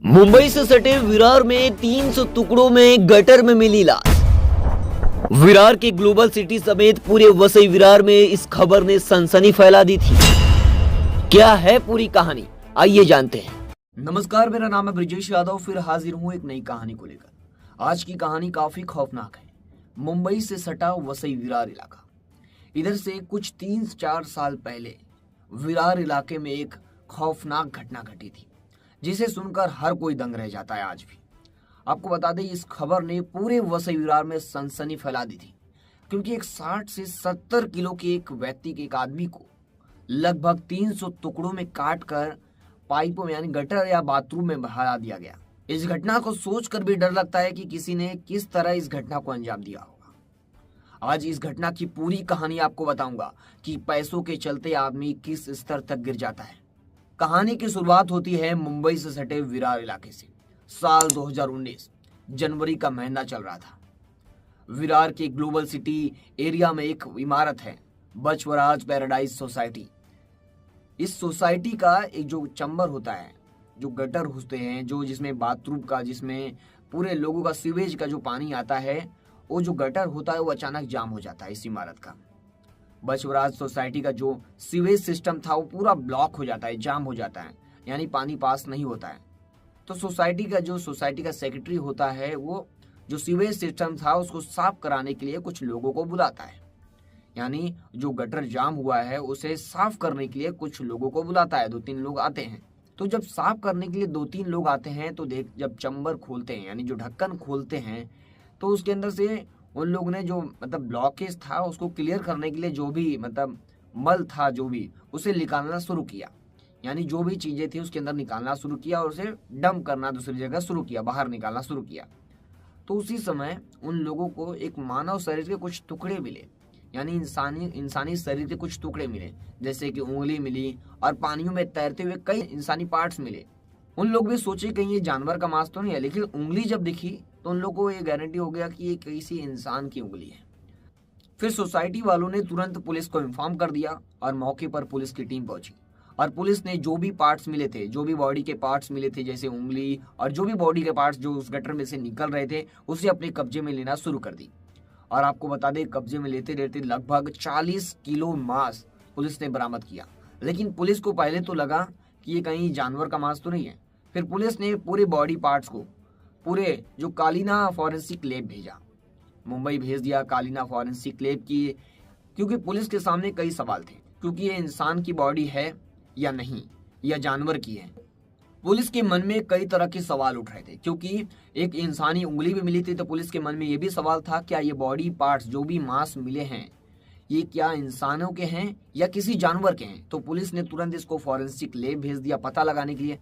मुंबई से सटे विरार में 300 टुकड़ों में गटर में मिली लाश। विरार के ग्लोबल सिटी समेत पूरे वसई विरार में इस खबर ने सनसनी फैला दी थी। क्या है पूरी कहानी, आइए जानते हैं। नमस्कार, मेरा नाम है ब्रिजेश यादव, फिर हाजिर हूँ एक नई कहानी को लेकर। आज की कहानी काफी खौफनाक है। मुंबई से सटा वसई विरार इलाका। इधर से कुछ 3-4 साल पहले विरार इलाके में एक खौफनाक घटना घटी थी, जिसे सुनकर हर कोई दंग रह जाता है आज भी। आपको बता दें, इस खबर ने पूरे वसई विरार में सनसनी फैला दी थी, क्योंकि एक 60 से 70 किलो के एक व्यक्ति के एक आदमी को लगभग 300 टुकड़ों में काट कर पाइपों में यानी गटर या बाथरूम में बहा दिया गया। इस घटना को सोचकर भी डर लगता है कि किसी ने किस तरह इस घटना को अंजाम दिया होगा। आज इस घटना की पूरी कहानी आपको बताऊंगा कि पैसों के चलते आदमी किस स्तर तक गिर जाता है। कहानी की शुरुआत होती है मुंबई से सटे विरार इलाके से। साल 2019 जनवरी का महीना चल रहा था। विरार के ग्लोबल सिटी एरिया में एक इमारत है, बचवराज पैराडाइज सोसाइटी। इस सोसाइटी का एक जो चैम्बर होता है, जो गटर होते हैं, जो जिसमें बाथरूम का, जिसमें पूरे लोगों का सीवेज का जो पानी आता है, वो जो गटर होता है वो अचानक जाम हो जाता है। इस इमारत का बचवराज सोसाइटी का जो सीवेज सिस्टम था वो पूरा ब्लॉक हो जाता है, जाम हो जाता है, यानी पानी पास नहीं होता है। तो सोसाइटी का सेक्रेटरी होता है, वो जो सीवेज सिस्टम था उसको साफ कराने के लिए कुछ लोगों को बुलाता है। यानी जो गटर जाम हुआ है उसे साफ करने के लिए कुछ लोगों को बुलाता है। 2-3 लोग आते हैं। तो जब साफ करने के लिए 2-3 लोग आते हैं तो जब चैम्बर खोलते हैं, यानी जो ढक्कन खोलते हैं, तो उसके अंदर से उन लोगों ने जो ब्लॉकेज था उसको क्लियर करने के लिए जो भी मल था, जो भी उसे निकालना शुरू किया। यानी जो भी चीजें थी उसके अंदर निकालना शुरू किया और उसे डंप करना दूसरी जगह शुरू किया, बाहर निकालना शुरू किया। तो उसी समय उन लोगों को एक मानव शरीर के कुछ टुकड़े मिले, यानी इंसानी शरीर के कुछ टुकड़े मिले, जैसे कि उंगली मिली और पानियों में तैरते हुए कई इंसानी पार्ट्स मिले। उन लोग भी सोचे कहीं ये जानवर का मांस तो नहीं है, लेकिन उंगली जब दिखी तो उन लोगों को ये गारंटी हो गया कि ये किसी इंसान की उंगली है। फिर सोसाइटी वालों ने तुरंत पुलिस को इन्फॉर्म कर दिया और मौके पर पुलिस की टीम पहुंची। और पुलिस ने जो भी पार्ट्स मिले थे, जो भी बॉडी के पार्ट्स मिले थे, जैसे उंगली और जो भी बॉडी के पार्ट्स जो उस गटर में से निकल रहे थे, उसे अपने कब्जे में लेना शुरू कर दी। और आपको बता दें, कब्जे में लेते लेते लगभग 40 किलो मांस पुलिस ने बरामद किया। लेकिन पुलिस को पहले तो लगा कि ये कहीं जानवर का मांस तो नहीं है। फिर पुलिस ने पूरे बॉडी पार्ट्स को पूरे जो कालीना फॉरेंसिक लैब भेजा, मुंबई भेज दिया कालीना फॉरेंसिक लैब की, क्योंकि पुलिस के सामने कई सवाल थे, क्योंकि ये इंसान की बॉडी है या नहीं, या जानवर की है। पुलिस के मन में कई तरह के सवाल उठ रहे थे, क्योंकि एक इंसानी उंगली भी मिली थी। तो पुलिस के मन में ये भी सवाल था, क्या ये बॉडी पार्ट्स जो भी मांस मिले हैं ये क्या इंसानों के हैं या किसी जानवर के हैं। तो पुलिस ने तुरंत इसको फॉरेंसिक लैब भेज दिया पता लगाने के लिए।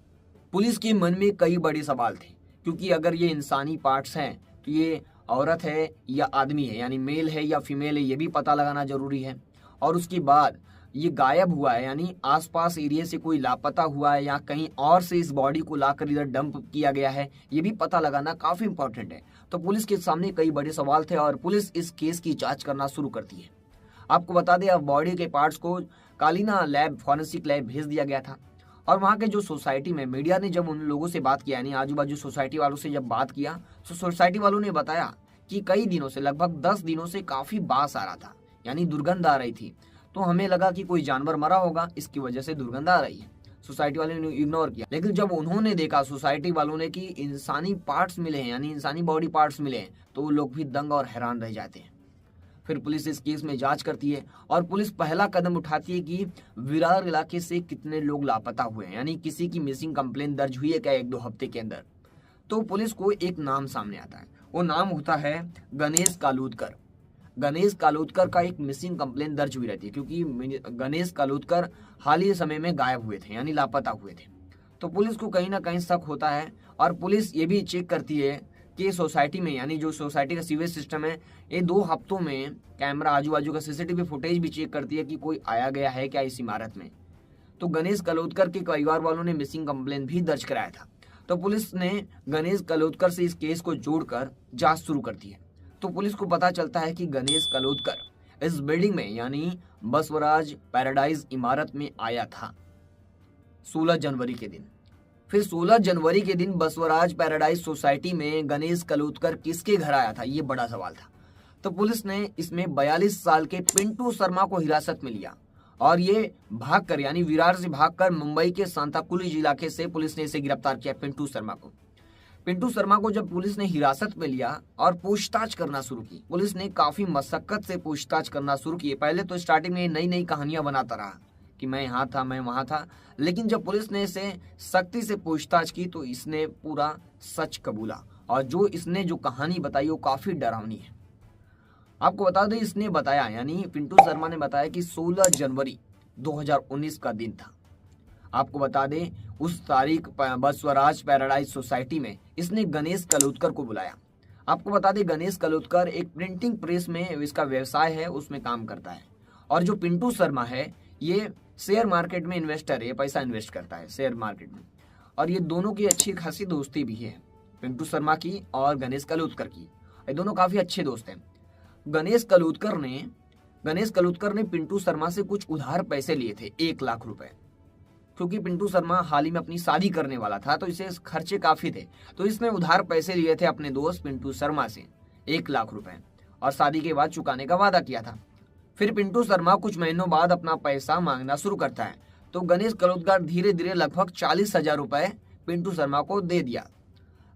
पुलिस के मन में कई बड़े सवाल थे, क्योंकि अगर ये इंसानी पार्ट्स हैं तो ये औरत है या आदमी है, यानी मेल है या फीमेल है, ये भी पता लगाना जरूरी है। और उसके बाद ये गायब हुआ है, यानी आसपास एरिया से कोई लापता हुआ है या कहीं और से इस बॉडी को लाकर इधर डंप किया गया है, ये भी पता लगाना काफी इंपॉर्टेंट है। तो पुलिस के सामने कई बड़े सवाल थे और पुलिस इस केस की जांच करना शुरू करती है। आपको बता दें, अब बॉडी के पार्ट्स को कालीना लैब, फॉरेंसिक लैब भेज दिया गया था। और वहाँ के जो सोसाइटी में मीडिया ने जब उन लोगों से बात किया, यानी आजू बाजू सोसाइटी वालों से जब बात किया, तो सोसाइटी वालों ने बताया कि कई दिनों से, लगभग 10 दिनों से काफी बास आ रहा था, यानी दुर्गंध आ रही थी। तो हमें लगा कि कोई जानवर मरा होगा, इसकी वजह से दुर्गंध आ रही है। सोसाइटी वाले ने इग्नोर किया। लेकिन जब उन्होंने देखा, सोसाइटी वालों ने, कि इंसानी पार्ट्स मिले हैं, यानी इंसानी बॉडी पार्ट्स मिले हैं, तो वो लोग भी दंग और हैरान रह जाते हैं। फिर पुलिस इस केस में जांच करती है और पुलिस पहला कदम उठाती है कि विरार इलाके से कितने लोग लापता हुए हैं, यानी किसी की मिसिंग कंप्लेन दर्ज हुई है क्या 1-2 हफ्ते के अंदर। तो पुलिस को एक नाम सामने आता है, वो नाम होता है गणेश कालूदकर। गणेश कालूदकर का एक मिसिंग कंप्लेन दर्ज हुई रहती है, क्योंकि गणेश कालूदकर हाल ही समय में गायब हुए थे, यानी लापता हुए थे। तो पुलिस को कहीं ना कहीं शक होता है और पुलिस ये भी चेक करती है कि सोसाइटी में, यानी जो सोसाइटी का सीवेज सिस्टम है, ये 2 हफ्तों में कैमरा, आजू बाजू का सीसीटीवी फुटेज भी चेक करती है कि कोई आया गया है क्या इस इमारत में। तो गणेश कालूदकर के परिवार वालों ने मिसिंग कंप्लेन भी दर्ज कराया था। तो पुलिस ने गणेश कालूदकर से इस केस को जोड़कर जांच शुरू कर दी है। तो पुलिस को पता चलता है कि गणेश कालूदकर इस बिल्डिंग में, यानी बसवराज पैराडाइज इमारत में आया था 16 जनवरी के दिन। फिर 16 जनवरी के दिन बसवराज पैराडाइज सोसाइटी में गणेश कलूतकर किसके घर आया था, ये बड़ा सवाल था। तो पुलिस ने इसमें 42 साल के पिंटू शर्मा को हिरासत में लिया और ये भागकर यानी विरार से भागकर मुंबई के सांताक्रूज इलाके से पुलिस ने इसे गिरफ्तार किया। पिंटू शर्मा को जब पुलिस ने हिरासत में लिया और पूछताछ करना शुरू की, पुलिस ने काफी मशक्कत से पूछताछ करना शुरू की। पहले तो स्टार्टिंग में नई नई कहानियां बनाता रहा कि मैं यहाँ था, मैं वहां था, लेकिन जब पुलिस ने इसे सख्ती से पूछताछ की तो इसने पूरा सच कबूला और जो इसने जो कहानी बताई वो काफी डरावनी है। आपको बता दें, इसने बताया यानी पिंटू शर्मा ने बताया कि 16 जनवरी 2019 का दिन था। आपको बता दें, उस तारीख बसवराज पैराडाइज सोसाइटी में इसने गणेश कलूतकर को बुलाया। आपको बता दें, गणेश कलूतकर एक प्रिंटिंग प्रेस में इसका व्यवसाय है, उसमें काम करता है। और जो पिंटू शर्मा है ये शेयर मार्केट में इन्वेस्टर है, ये पैसा इन्वेस्ट करता है शेयर मार्केट में। और ये दोनों की अच्छी खासी दोस्ती भी है, पिंटू शर्मा की और गणेश कलूतकर की। ये दोनों काफी अच्छे दोस्त हैं। गणेश कलूतकर ने पिंटू शर्मा से कुछ उधार पैसे लिए थे, 1 लाख रुपए, क्योंकि पिंटू शर्मा हाल ही में अपनी शादी करने वाला था तो इसे खर्चे काफी थे। तो इसने उधार पैसे लिए थे अपने दोस्त पिंटू शर्मा से 1 लाख रुपए और शादी के बाद चुकाने का वादा किया था। फिर पिंटू शर्मा कुछ महीनों बाद अपना पैसा मांगना शुरू करता है तो गणेश कलूतकर धीरे धीरे लगभग 40,000 रुपए पिंटू शर्मा को दे दिया।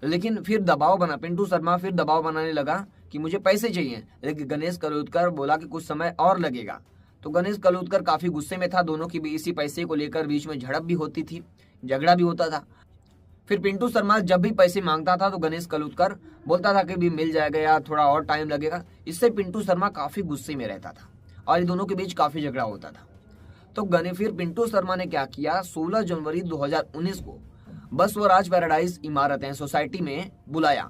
लेकिन फिर पिंटू शर्मा फिर दबाव बनाने लगा कि मुझे पैसे चाहिए, लेकिन गणेश कलूतकर बोला कि कुछ समय और लगेगा। तो गणेश कलूतकर काफी गुस्से में था, दोनों की इसी पैसे को लेकर बीच में झड़प भी होती थी, झगड़ा भी होता था। फिर पिंटू शर्मा जब भी पैसे मांगता था तो गणेश कलूतकर बोलता था कि भी मिल जाएगा या थोड़ा और टाइम लगेगा। इससे पिंटू शर्मा काफी गुस्से में रहता था और इन दोनों के बीच काफी झगड़ा होता था। तो फिर पिंटू शर्मा ने क्या किया, 16 जनवरी 2019 को बसवराज पैराडाइज इमारतें सोसाइटी में बुलाया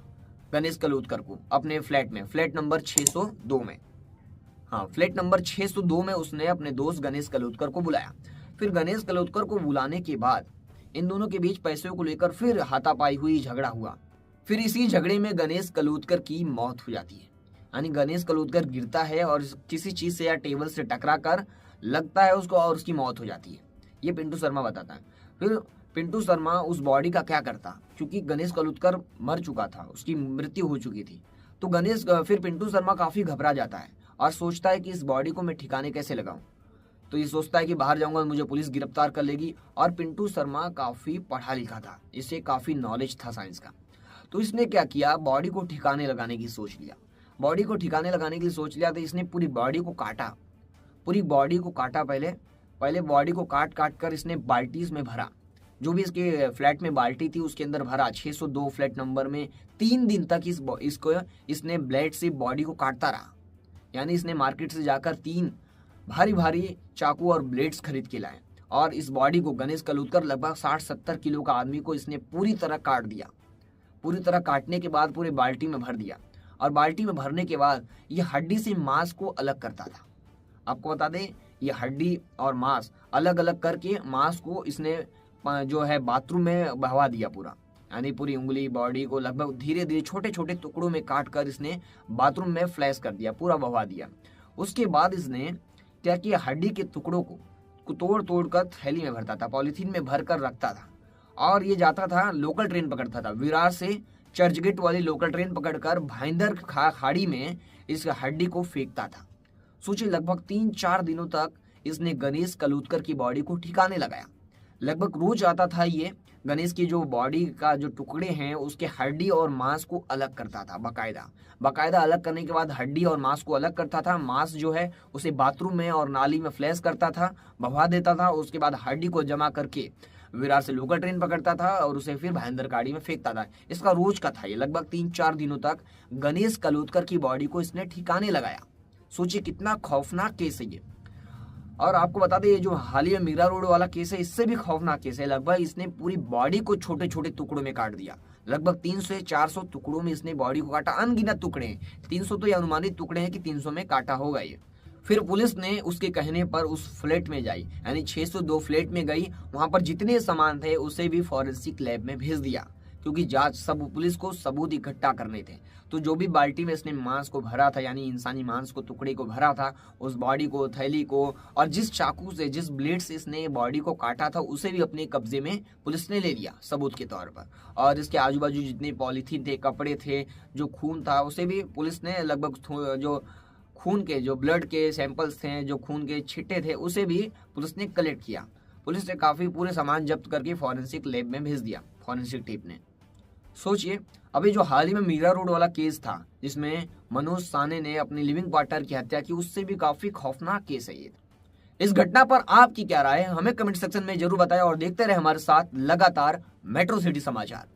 गणेश कलूतकर को अपने फ्लैट में, फ्लैट नंबर 602 में। हाँ, फ्लैट नंबर 602 में उसने अपने दोस्त गणेश कलूतकर को बुलाया। फिर गणेश कलूतकर को बुलाने के बाद इन दोनों के बीच पैसों को लेकर फिर हाथापाई हुई, झगड़ा हुआ। फिर इसी झगड़े में गणेश कलूतकर की मौत हो जाती है, यानी गणेश कलूतकर गिरता है और किसी चीज से या टेबल से टकरा कर लगता है उसको और उसकी मौत हो जाती है। ये पिंटू शर्मा बताता है। फिर पिंटू शर्मा उस बॉडी का क्या करता, क्योंकि गणेश कलूतकर मर चुका था, उसकी मृत्यु हो चुकी थी। तो फिर पिंटू शर्मा काफी घबरा जाता है और सोचता है कि इस बॉडी को मैं ठिकाने कैसे लगाऊं। तो ये सोचता है कि बाहर जाऊंगा मुझे पुलिस गिरफ्तार कर लेगी। और पिंटू शर्मा काफी पढ़ा लिखा था, इसे काफी नॉलेज था साइंस का। तो इसने क्या किया, बॉडी को ठिकाने लगाने की सोच लिया। तो इसने पूरी बॉडी को काटा, पहले बॉडी को काट कर इसने बाल्टीज में भरा, जो भी इसके फ्लैट में बाल्टी थी उसके अंदर भरा। 602 फ्लैट नंबर में 3 दिन तक इसने ब्लेड से बॉडी को काटता रहा। यानी इसने मार्केट से जाकर 3 भारी चाकू और ब्लेड्स खरीद के लाए और इस बॉडी को गणेश कलूतकर लगभग 60-70 किलो का आदमी को इसने पूरी तरह काट दिया। पूरी तरह काटने के बाद पूरे बाल्टी में भर दिया और बाल्टी में भरने के बाद ये हड्डी से मांस को अलग करता था। आपको बता दें, ये हड्डी और मांस अलग अलग करके मांस को इसने जो है बाथरूम में बहवा दिया पूरा, यानी पूरी उंगली बॉडी को लगभग धीरे धीरे छोटे छोटे टुकड़ों में काट कर इसने बाथरूम में फ्लैश कर दिया, पूरा बहवा दिया। उसके बाद इसने क्या किया, हड्डी के टुकड़ों को तोड़ कर थैली में भरता था, पॉलीथीन में भर कर रखता था और ये जाता था, लोकल ट्रेन पकड़ता था, विरार से चर्चगेट वाली लोकल ट्रेन पकड़कर भाईंदर खाड़ी में इस हड्डी को फेंकता था। सोचिए, लगभग 3-4 दिनों तक इसने गणेश कलूतकर की बॉडी को ठिकाने लगाया। लगभग रोज आता था, ये गणेश की जो बॉडी का जो टुकड़े हैं उसके हड्डी और मांस को अलग करता था, बकायदा अलग करने के बाद हड्डी और मांस को अलग करता था। मांस जो है उसे बाथरूम में और नाली में फ्लैश करता था, बहा देता था। उसके बाद हड्डी को जमा करके विरार से लोकल ट्रेन पकड़ता था और उसे फिर भाईंदर खाड़ी में फेंकता था। इसका रोज का था ये। लगभग 3-4 दिनों तक गणेश कलूतकर की बॉडी को इसने ठिकाने लगाया। सोचिए कितना खौफनाक केस है ये। और आपको बता दें, ये जो हाल ही में मीरा रोड वाला केस है, इससे भी खौफनाक केस है। लगभग इसने पूरी बॉडी को छोटे छोटे टुकड़ों में काट दिया। लगभग 300 से 400 टुकड़ों में इसने बॉडी को काटा। अनगिनत टुकड़े हैं, 300 तो ये अनुमानित टुकड़े हैं कि 300 में काटा होगा ये। फिर पुलिस ने उसके कहने पर उस फ्लैट में जाई, यानी 602 फ्लैट में गई। वहां पर जितने सामान थे उसे भी फॉरेंसिक लैब में भेज दिया, क्योंकि जांच सब पुलिस को सबूत इकट्ठा करने थे। तो जो भी बाल्टी में इसने मांस को भरा था, यानी इंसानी मांस को, टुकड़े को भरा था, उस बॉडी को, थैली को, और जिस चाकू से, जिस ब्लेड से इसने बॉडी को काटा था, उसे भी अपने कब्जे में पुलिस ने ले लिया सबूत के तौर पर। और इसके आजू बाजू जितने पॉलीथीन थे, कपड़े थे, जो खून था, उसे भी पुलिस ने लगभग जो खून के, जो ब्लड के सैंपल्स थे, जो खून के छिट्टे थे, उसे भी पुलिस ने कलेक्ट किया। पुलिस ने काफी पूरे सामान जब्त करके फॉरेंसिक लैब में भेज दिया, फॉरेंसिक टीम ने। सोचिए, अभी जो हाल ही में मीरा रोड वाला केस था, जिसमें मनोज साने ने अपनी लिविंग पार्टनर की हत्या की, उससे भी काफी खौफनाक केस है ये। इस घटना पर आपकी क्या राय है, हमें कमेंट सेक्शन में जरूर बताएं और देखते रहे हमारे साथ लगातार मेट्रो सिटी समाचार।